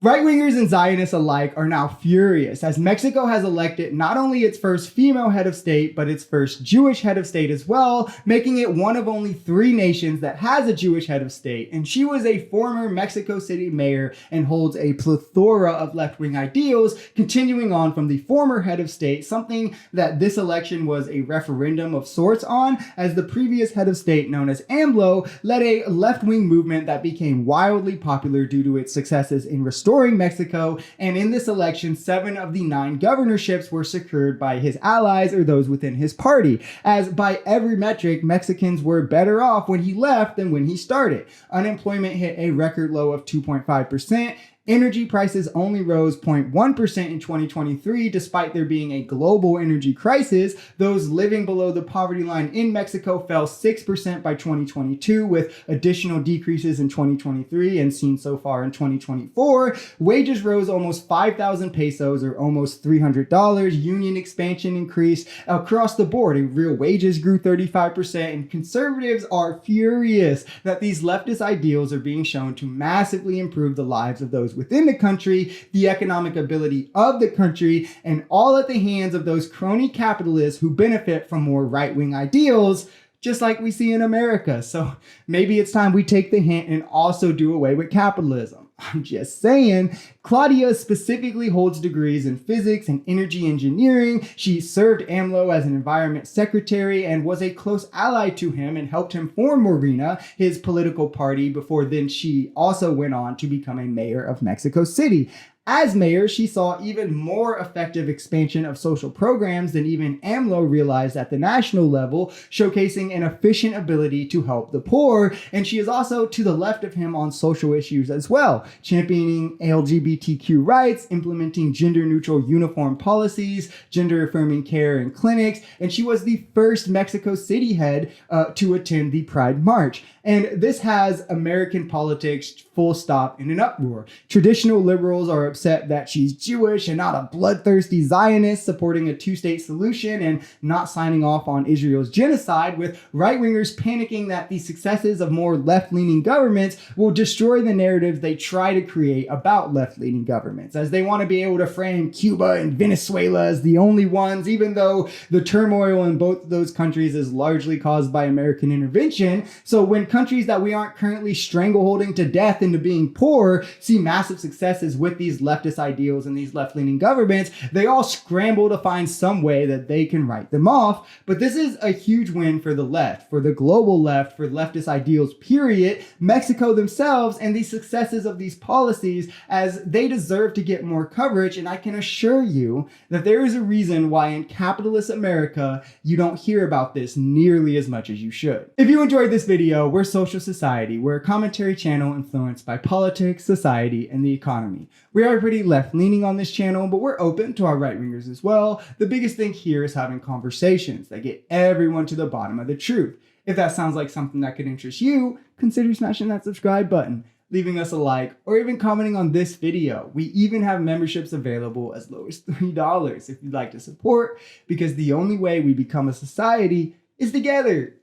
Right-wingers and Zionists alike are now furious as Mexico has elected not only its first female head of state, but its first Jewish head of state as well, making it one of only 3 nations that has a Jewish head of state. And she was a former Mexico City mayor and holds a plethora of left-wing ideals, continuing on from the former head of state, something that this election was a referendum of sorts on, as the previous head of state, known as AMLO, led a left-wing movement that became wildly popular due to its successes in restoring Mexico, and in this election, 7 of the 9 governorships were secured by his allies or those within his party, as by every metric, Mexicans were better off when he left than when he started. Unemployment hit a record low of 2.5%. Energy prices only rose 0.1% in 2023, despite there being a global energy crisis. Those living below the poverty line in Mexico fell 6% by 2022, with additional decreases in 2023 and seen so far in 2024. Wages rose almost 5,000 pesos or almost $300. Union expansion increased across the board. Real wages grew 35%, and conservatives are furious that these leftist ideals are being shown to massively improve the lives of those within the country, the economic ability of the country, and all at the hands of those crony capitalists who benefit from more right-wing ideals, just like we see in America. So maybe it's time we take the hint and also do away with capitalism. I'm just saying. Claudia specifically holds degrees in physics and energy engineering. She served AMLO as an environment secretary and was a close ally to him and helped him form Morena, his political party, before then she also went on to become a mayor of Mexico City. As mayor, she saw even more effective expansion of social programs than even AMLO realized at the national level, showcasing an efficient ability to help the poor. And she is also to the left of him on social issues as well, championing LGBTQ rights, implementing gender-neutral uniform policies, gender-affirming care in clinics, and she was the first Mexico City head to attend the Pride March. And this has American politics full stop in an uproar. Traditional liberals are upset that she's Jewish and not a bloodthirsty Zionist, supporting a 2-state solution and not signing off on Israel's genocide, with right-wingers panicking that the successes of more left-leaning governments will destroy the narratives they try to create about left-leaning governments, as they want to be able to frame Cuba and Venezuela as the only ones, even though the turmoil in both of those countries is largely caused by American intervention. So when countries that we aren't currently strangleholding to death into being poor see massive successes with these leftist ideals and these left-leaning governments, they all scramble to find some way that they can write them off. But this is a huge win for the left, for the global left, for leftist ideals, period, Mexico themselves, and the successes of these policies, as they deserve to get more coverage. And I can assure you that there is a reason why in capitalist America, you don't hear about this nearly as much as you should. If you enjoyed this video, we're Social Society. We're a commentary channel influenced by politics, society, and the economy. We are pretty left-leaning on this channel, but we're open to our right-wingers as well. The biggest thing here is having conversations that get everyone to the bottom of the truth. If that sounds like something that could interest you, consider smashing that subscribe button, leaving us a like, or even commenting on this video. We even have memberships available as low as $3 if you'd like to support, because the only way we become a society is together.